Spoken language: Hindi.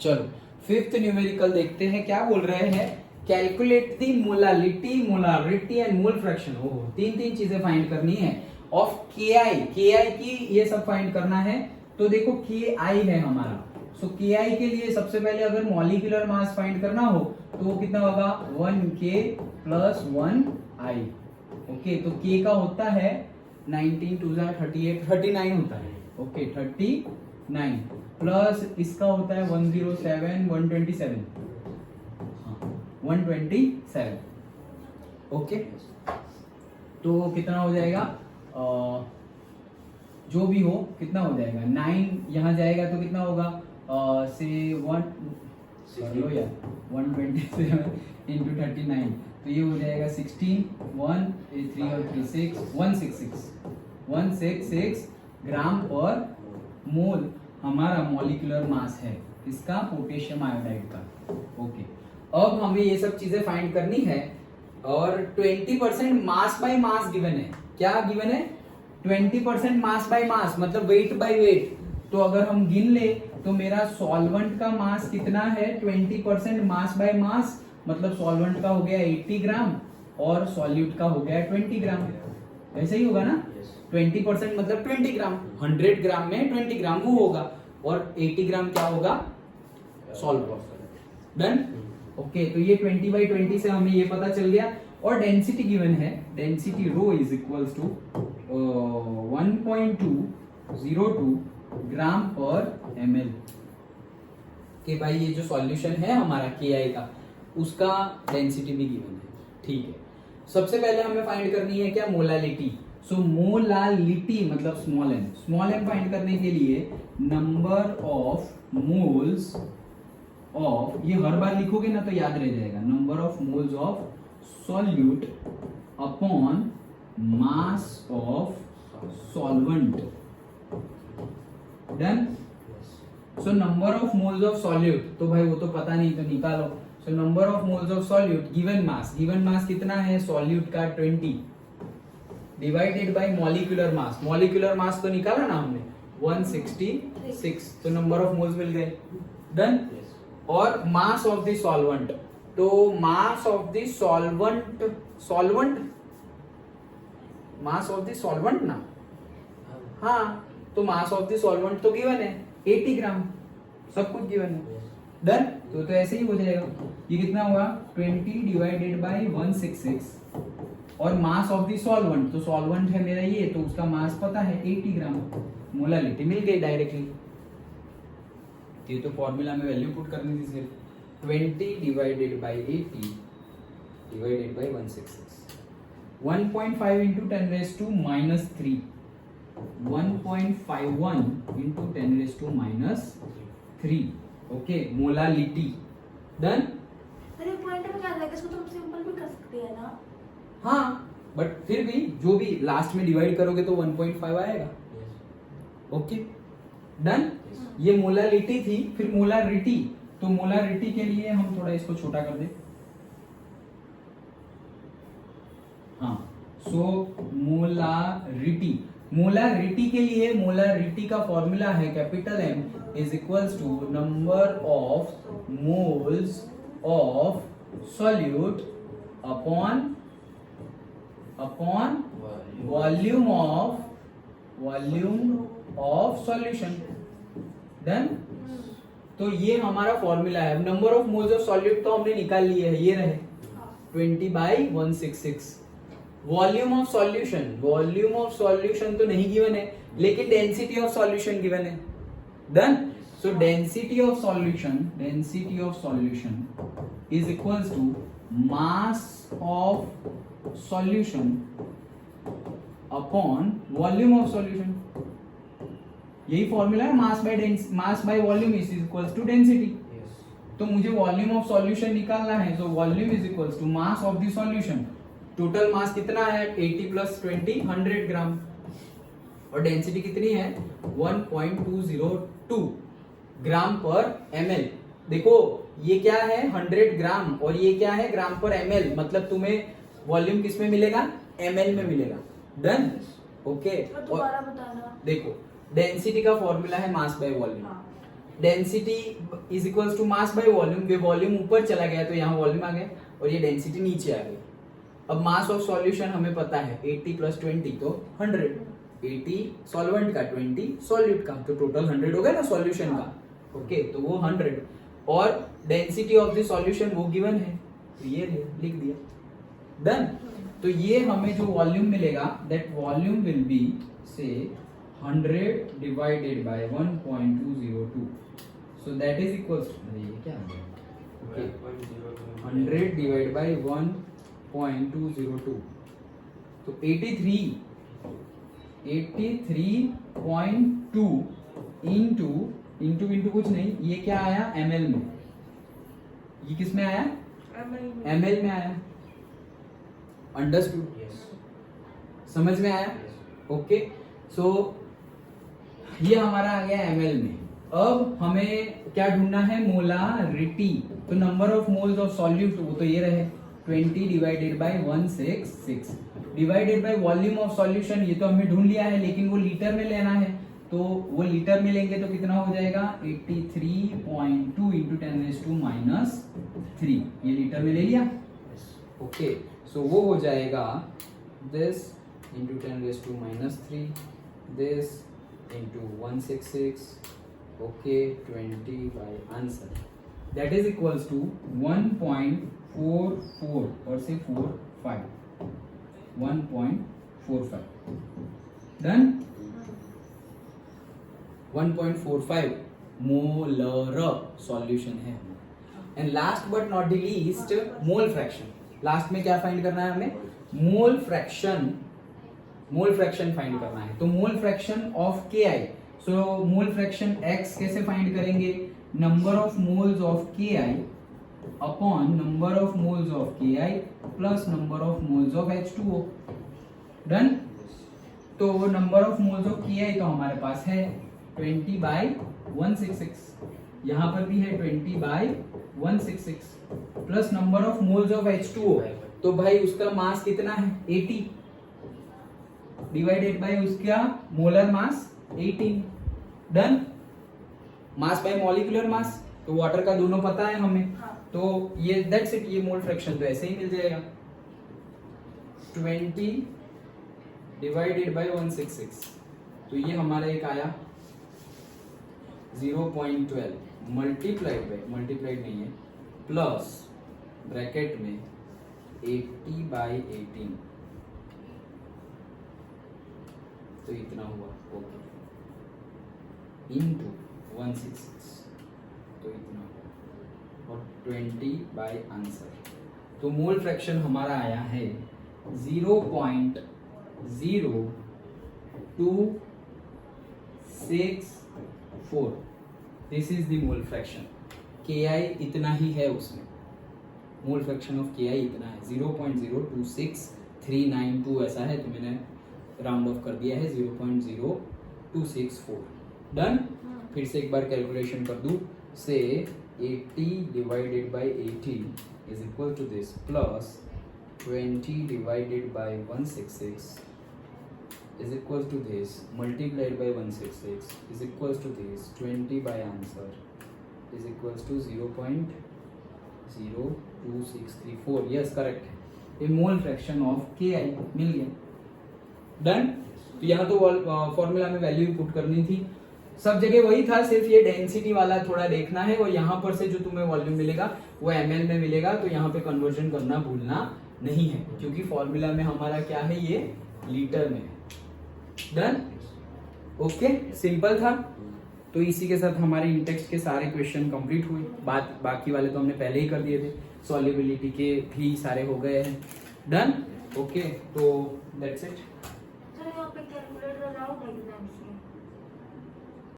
चलो फिफ्थ न्यूमेरिकल देखते हैं, क्या बोल रहे हैं, calculate the molality, molarity and mole fraction. Oh, तीन चीजें फाइंड करनी है ऑफ के आई की, ये सब फाइंड करना है। तो देखो के आई है हमारा, सो के आई के लिए सबसे पहले अगर मॉलिक्यूलर मास फाइंड करना हो तो वो कितना होगा 1k + 1i। ओके, तो k का होता है 19 2 38 39 होता है। ओके 39 प्लस इसका होता है 107 127 127। ओके, तो कितना हो जाएगा, जो भी हो कितना हो जाएगा, 9 यहाँ जाएगा तो कितना होगा, से 127 इंटू 39, तो ये हो जाएगा 16 1 3 और 3 6 166 ग्राम पर मोल हमारा मॉलिक्यूलर मास है इसका, पोटेशियम आयोडाइड का। ओके, अब हमें ये सब चीजें फाइंड करनी है और 20% मास बाय मास गिवन है। क्या गिवन है, 20% मास बाय मास मतलब वेट बाय वेट। तो अगर हम गिन ले तो मेरा सॉल्वेंट का मास कितना है, 20% मास बाय मास मतलब सॉल्वेंट का हो गया 80 ग्राम और सॉल्यूट का हो गया 20 ग्राम। ऐसे ही होगा ना, 20% मतलब 20 ग्राम, 100 ग्राम में 20 ग्राम वो होगा और 80 ग्राम क्या होगा, सॉल्वेंट। डन। ओके, तो ये 20/20 से हमें ये पता चल गया। और डेंसिटी गिवन है, density rho is equals to 1.202 gram per ml के भाई ये जो सॉल्यूशन है हमारा KI का, उसका डेंसिटी भी गिवन है। ठीक है, सबसे पहले हमें फाइंड करनी है क्या, मोलालिटी। सो मोलालिटी मतलब स्मॉल m फाइंड करने के लिए नंबर ऑफ मोल्स ऑफ, ये हर बार लिखोगे ना तो याद रह जाएगा, number of moles of solute upon mass of solvent. Done. So number of moles of solute, तो भाई वो तो पता नहीं तो निकालो। So number of moles of solute given mass कितना है सॉल्यूट का 20 डिवाइडेड बाय मॉलिक्यूलर मास, मॉलिक्यूलर मास तो निकाला ना हमने 166, तो नंबर ऑफ मोल्स मिल गए। डन। और मास ऑफ द सॉल्वेंट, तो मास of the solvent mass of the solvent ना, हाँ, तो मास ऑफ द सॉल्वेंट तो गिवन है 80 ग्राम, सब कुछ गिवन है। डन। तो ऐसे ही हो जाएगा, ये कितना हुआ 20 डिवाइडेड बाय 166 और मास ऑफ द सॉल्वेंट, तो सॉल्वेंट है मेरा ये, तो उसका मास पता है 80 ग्राम, मोलालिटी मिल गई डायरेक्टली। ये तो फॉर्मूला में वैल्यू पुट करनी थी सिर्फ, 20 divided bye 80 divided by 166, 1.5 into 10⁻³ 1.51 into 10⁻³ okay, molality. Done. अरे पॉइंट में क्या लगा, इसको तो हम सिंपल भी कर सकते हैं ना। हाँ, बट फिर भी जो भी लास्ट में डिवाइड करोगे तो 1.5 आएगा। Okay done. ये मोलालिटी थी, फिर मोलारिटी, तो मोलारिटी के लिए हम थोड़ा इसको छोटा कर दे। हाँ, सो मोलारिटी, मोलारिटी के लिए मोलारिटी का फॉर्मूला है capital M is equals to number of moles of solute upon volume of solution. Done. तो ये हमारा फॉर्मूला है। Number of moles of solute तो हमने निकाल लिए है, ये रहे 20/166। वॉल्यूम ऑफ सॉल्यूशन तो नहीं गिवन है, लेकिन डेंसिटी ऑफ सॉल्यूशन गिवन है। Done. So density of solution is equals to mass of solution upon volume of solution. यही फॉर्मूला है, mass by volume is equals to density. तो मुझे वॉल्यूम ऑफ सॉल्यूशन निकालना है, so volume is equals to mass of the solution. Total mass कितना है 80 + 20 100 ग्राम और डेंसिटी कितनी है 1.202 ग्राम पर ml। देखो ये क्या है 100 ग्राम और ये क्या है ग्राम पर ml, मतलब तुम्हें वॉल्यूम किस में मिलेगा ml में मिलेगा। डन। ओके, दोबारा बताना। देखो डेंसिटी का फॉर्मूला है mass by volume, density is equals to mass by volume, ये वॉल्यूम ऊपर चला गया तो यहाँ वॉल्यूम आ गया और ये डेंसिटी नीचे आ गई। अब मास ऑफ सॉल्यूशन हमें पता है 80 प्लस 20 तो 100, 80 सॉल्वेंट का 20 सॉल्यूट का, तो टोटल 100 हो गया ना सॉल्यूशन का। ओके तो वो 100 और डेंसिटी ऑफ द सॉल्यूशन वो गिवन है तो ये लिख दिया, डन। तो ये हमें जो वॉल्यूम मिलेगा दैट वॉल्यूम विल बी से 100 divided by 1.202, so that is equals ये क्या आ गया, ओके 100 डिवाइड बाय 1.202 तो 83.2 इंटू कुछ नहीं, ये क्या आया ml में, ये किस में आया ml में आया, अंडरस्टूड, समझ में आया, ओके। सो ये हमारा आ गया ml में। अब हमें क्या ढूंढना है, मोलारिटी, तो number of moles of solute वो तो ये रहे 20 divided by 166 divided by volume of solution, ये तो हमने ढूंढ लिया है लेकिन वो लीटर में लेना है, तो वो लीटर में लेंगे तो कितना हो जाएगा 83.2 इंटू 10⁻³ ये लीटर में ले लिया, ओके। सो वो हो जाएगा this into 10⁻³ this into 166, okay 20 by answer that is equals to 1.44 और से 45 1.45 डन। 1.45 मोलर सॉल्यूशन है। And last but not the least mole fraction, last में क्या फाइंड करना है हमें, मोल फ्रैक्शन फाइंड करना है। तो mole fraction of KI, so mole fraction X कैसे फाइंड करेंगे, number of moles of KI upon number of moles of KI plus number of moles of H2O, done. तो number of moles of KI तो हमारे पास है 20 बाय 166, यहां पर भी है 20 by 166 plus number of moles of H2O, तो भाई उसका मास कितना है 80 डिवाइडेड बाय उसका molar mass 18, done. Mass by molecular mass, तो वाटर का दोनों पता है हमें, तो ये दैट्स इट, ये मोल फ्रैक्शन तो ऐसे ही मिल जाएगा 20 डिवाइडेड बाय 166, तो ये हमारा एक आया 0.12 मल्टीप्लाइड नहीं है प्लस ब्रैकेट में 80 बाय 18, तो इतना हुआ, ओके इंटू 166 तो इतना हुआ और 20 बाय आंसर, तो मोल फ्रैक्शन हमारा आया है 0.0264, this is the mole fraction. KI इतना ही है उसमें, मोल फ्रैक्शन ऑफ KI इतना है 0.026392 ऐसा है, तो मैंने राउंड ऑफ कर दिया है 0.0264, डन। फिर से एक बार कैलकुलेशन कर दूं, से 80 divided by 18 is equal to this plus 20 divided by 166 is equals to this multiplied by 166 is equals to this 20 by answer is equals to 0.02634, yes correct, a mole fraction of KI मिल गया, डन। तो यहाँ तो फॉर्मूला में वैल्यू पुट करनी थी, सब जगह वही था, सिर्फ ये डेंसिटी वाला थोड़ा देखना है, और यहाँ पर से जो तुम्हें वॉल्यूम मिलेगा वो ml में मिलेगा, तो यहाँ पे कन्वर्जन करना भूलना नहीं है, क्योंकि फॉर्मूला में हमारा क्या है, ये लीटर में है, डन। ओके सिंपल था। तो इसी के साथ हमारे इंटेक्स्ट के सारे क्वेश्चन कंप्लीट हुए, बाकी वाले तो हमने पहले ही कर दिए थे, सॉल्युबिलिटी के भी सारे हो गए हैं, डन। ओके तो दैट्स इट।